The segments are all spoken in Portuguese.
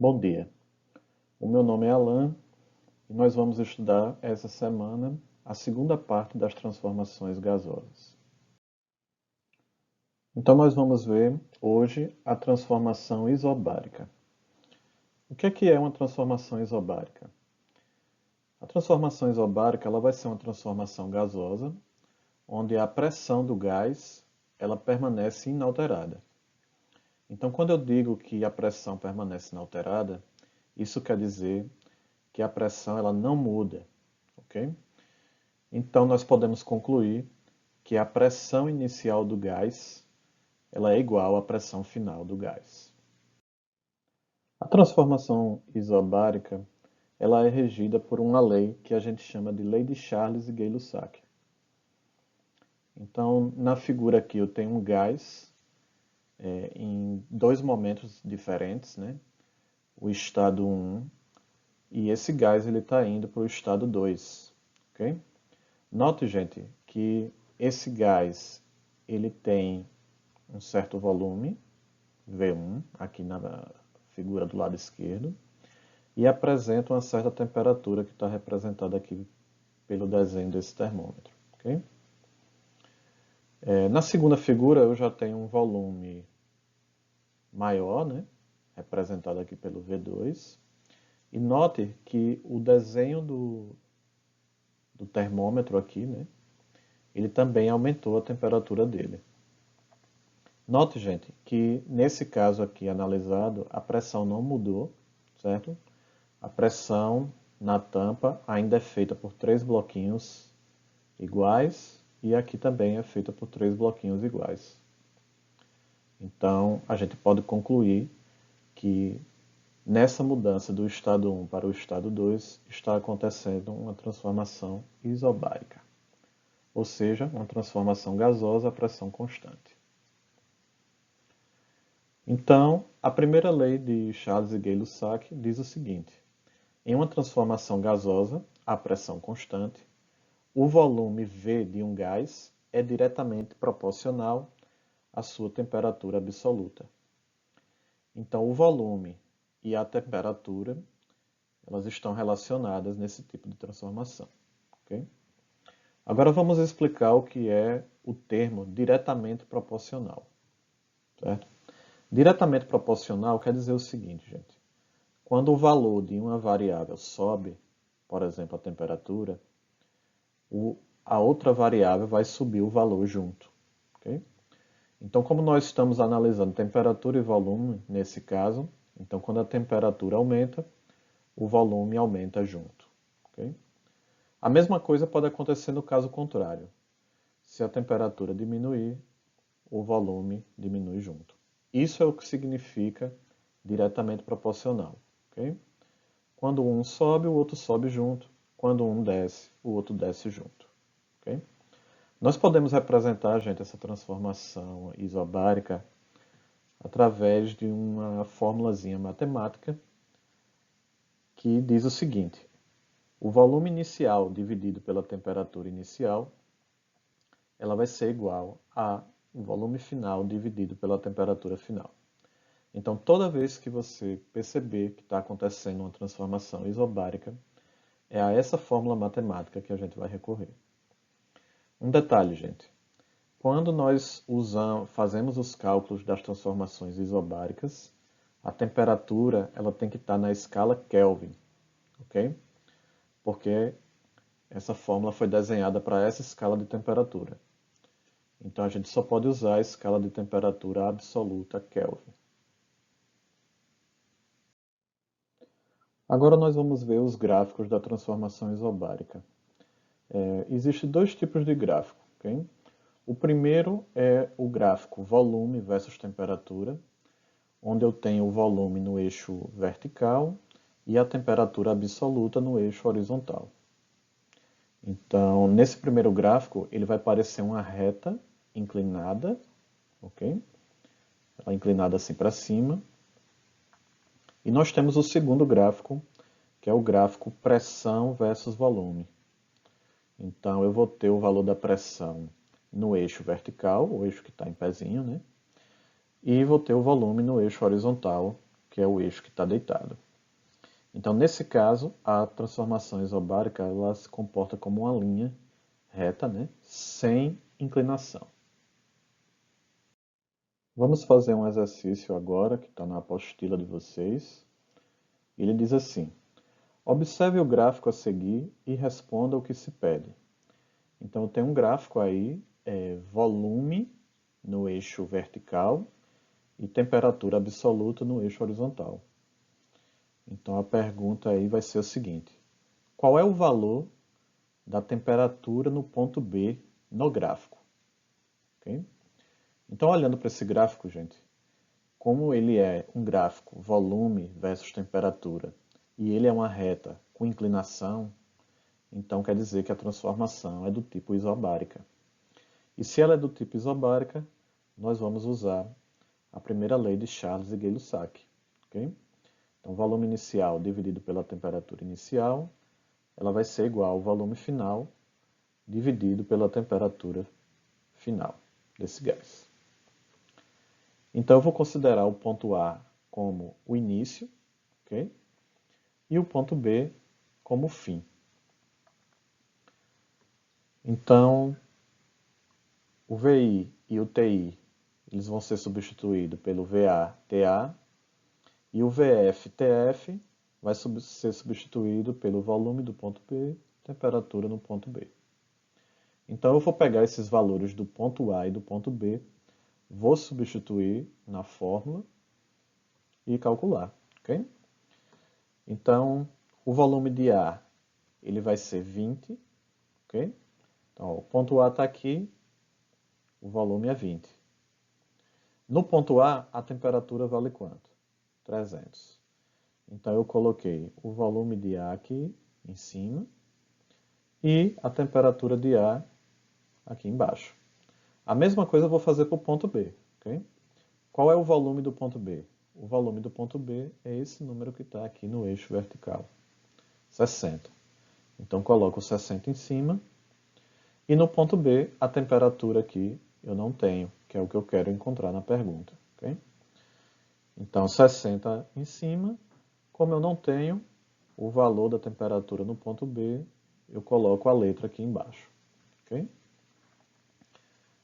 Bom dia, o meu nome é Alan e nós vamos estudar essa semana a segunda parte das transformações gasosas. Então nós vamos ver hoje a transformação isobárica. O que é uma transformação isobárica? A transformação isobárica ela vai ser uma transformação gasosa, onde a pressão do gás ela permanece inalterada. Então quando eu digo que a pressão permanece inalterada, isso quer dizer que a pressão ela não muda, ok? Então nós podemos concluir que a pressão inicial do gás ela é igual à pressão final do gás. A transformação isobárica ela é regida por uma lei que a gente chama de Lei de Charles e Gay-Lussac. Então, na figura aqui eu tenho um gás em dois momentos diferentes, né? O estado 1 e esse gás ele está indo para o estado 2, ok? Note, gente, que esse gás ele tem um certo volume, V1, aqui na figura do lado esquerdo, e apresenta uma certa temperatura que está representada aqui pelo desenho desse termômetro. Okay? Na segunda figura eu já tenho um volume maior, né, representado aqui pelo V2, e note que o desenho do termômetro aqui, né, ele também aumentou a temperatura dele. Note, gente, que nesse caso aqui analisado, a pressão não mudou, certo? A pressão na tampa ainda é feita por 3 bloquinhos iguais e aqui também é feita por 3 bloquinhos iguais. Então, a gente pode concluir que nessa mudança do estado 1 para o estado 2 está acontecendo uma transformação isobárica, ou seja, uma transformação gasosa a pressão constante. Então, a primeira lei de Charles e Gay-Lussac diz o seguinte: em uma transformação gasosa a pressão constante, o volume V de um gás é diretamente proporcional à sua temperatura absoluta. Então, o volume e a temperatura elas estão relacionadas nesse tipo de transformação. Okay? Agora vamos explicar o que é o termo diretamente proporcional. Certo? Diretamente proporcional quer dizer o seguinte, gente. Quando o valor de uma variável sobe, por exemplo, a temperatura, a outra variável vai subir o valor junto. Okay? Então, como nós estamos analisando temperatura e volume, nesse caso, então quando a temperatura aumenta, o volume aumenta junto. Okay? A mesma coisa pode acontecer no caso contrário. Se a temperatura diminuir, o volume diminui junto. Isso é o que significa diretamente proporcional. Okay? Quando um sobe, o outro sobe junto. Quando um desce, o outro desce junto. Okay? Nós podemos representar, gente, essa transformação isobárica através de uma formulazinha matemática que diz o seguinte: o volume inicial dividido pela temperatura inicial, ela vai ser igual a o volume final dividido pela temperatura final. Então, toda vez que você perceber que está acontecendo uma transformação isobárica, é a essa fórmula matemática que a gente vai recorrer. Um detalhe, gente. Quando nós fazemos os cálculos das transformações isobáricas, a temperatura ela tem que estar na escala Kelvin, ok? Porque essa fórmula foi desenhada para essa escala de temperatura. Então a gente só pode usar a escala de temperatura absoluta Kelvin. Agora nós vamos ver os gráficos da transformação isobárica. Existem dois tipos de gráfico. Okay? O primeiro é o gráfico volume versus temperatura, onde eu tenho o volume no eixo vertical e a temperatura absoluta no eixo horizontal. Então, nesse primeiro gráfico, ele vai parecer uma reta inclinada, ok? Ela é inclinada assim para cima. E nós temos o segundo gráfico, que é o gráfico pressão versus volume. Então, eu vou ter o valor da pressão no eixo vertical, o eixo que está em pezinho, né? E vou ter o volume no eixo horizontal, que é o eixo que está deitado. Então, nesse caso, a transformação isobárica ela se comporta como uma linha reta, né, sem inclinação. Vamos fazer um exercício agora, que está na apostila de vocês. Ele diz assim: observe o gráfico a seguir e responda o que se pede. Então, eu tenho um gráfico aí, volume no eixo vertical e temperatura absoluta no eixo horizontal. Então, a pergunta aí vai ser o seguinte: qual é o valor da temperatura no ponto B no gráfico? Okay? Então, olhando para esse gráfico, gente, como ele é um gráfico volume versus temperatura e ele é uma reta com inclinação, então quer dizer que a transformação é do tipo isobárica. E se ela é do tipo isobárica, nós vamos usar a primeira lei de Charles e Gay-Lussac. Okay? Então, volume inicial dividido pela temperatura inicial, ela vai ser igual ao volume final dividido pela temperatura final desse gás. Então, eu vou considerar o ponto A como o início, okay? E o ponto B como o fim. Então, o VI e o TI eles vão ser substituídos pelo VA-TA e o VF-TF vai ser substituído pelo volume do ponto B, temperatura no ponto B. Então, eu vou pegar esses valores do ponto A e do ponto B, vou substituir na fórmula e calcular. Okay? Então, o volume de A ele vai ser 20. Okay? Então, ó, o ponto A está aqui, o volume é 20. No ponto A temperatura vale quanto? 300. Então, eu coloquei o volume de A aqui em cima e a temperatura de A aqui embaixo. A mesma coisa eu vou fazer para o ponto B. Okay? Qual é o volume do ponto B? O volume do ponto B é esse número que está aqui no eixo vertical, 60. Então, coloco 60 em cima. E no ponto B, a temperatura aqui eu não tenho, que é o que eu quero encontrar na pergunta. Okay? Então, 60 em cima. Como eu não tenho o valor da temperatura no ponto B, eu coloco a letra aqui embaixo. Okay?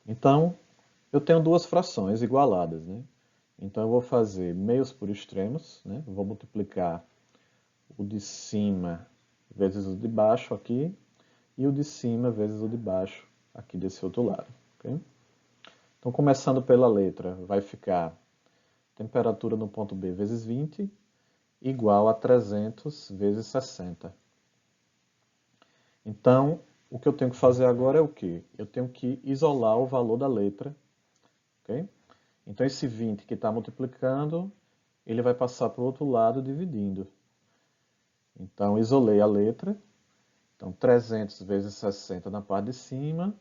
Então, eu tenho duas frações igualadas. Né? Então, eu vou fazer meios por extremos. Né? Vou multiplicar o de cima vezes o de baixo aqui e o de cima vezes o de baixo aqui desse outro lado. Okay? Então, começando pela letra, vai ficar temperatura no ponto B vezes 20 igual a 300 vezes 60. Então, o que eu tenho que fazer agora é o quê? Eu tenho que isolar o valor da letra. Okay? Então, esse 20 que está multiplicando, ele vai passar para o outro lado dividindo. Então, isolei a letra. Então, 300 vezes 60 na parte de cima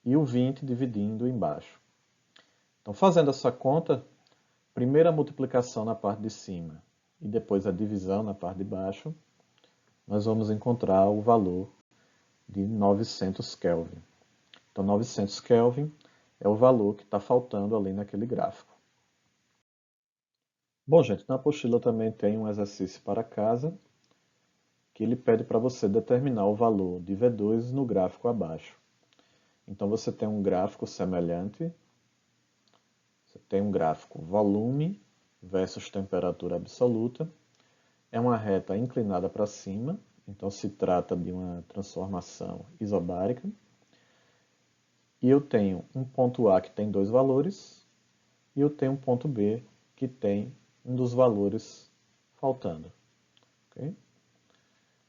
e o 20 dividindo embaixo. Então, fazendo essa conta, primeiro a multiplicação na parte de cima e depois a divisão na parte de baixo, nós vamos encontrar o valor de 900 Kelvin. Então, 900 Kelvin é o valor que está faltando ali naquele gráfico. Bom, gente, na apostila também tem um exercício para casa, que ele pede para você determinar o valor de V2 no gráfico abaixo. Então, você tem um gráfico semelhante. Você tem um gráfico volume versus temperatura absoluta. É uma reta inclinada para cima, então se trata de uma transformação isobárica. E eu tenho um ponto A que tem dois valores, e eu tenho um ponto B que tem um dos valores faltando. Okay?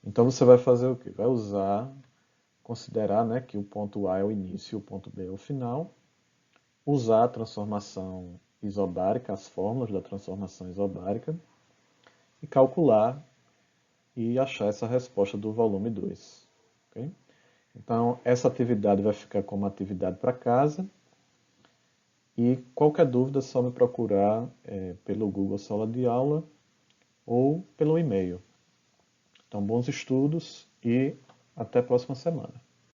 Então você vai fazer o quê? Vai considerar, né, que o ponto A é o início e o ponto B é o final, usar a transformação isobárica, as fórmulas da transformação isobárica, e calcular e achar essa resposta do volume 2. Okay? Então, essa atividade vai ficar como atividade para casa. E qualquer dúvida é só me procurar pelo Google Sala de Aula ou pelo e-mail. Então, bons estudos e até a próxima semana.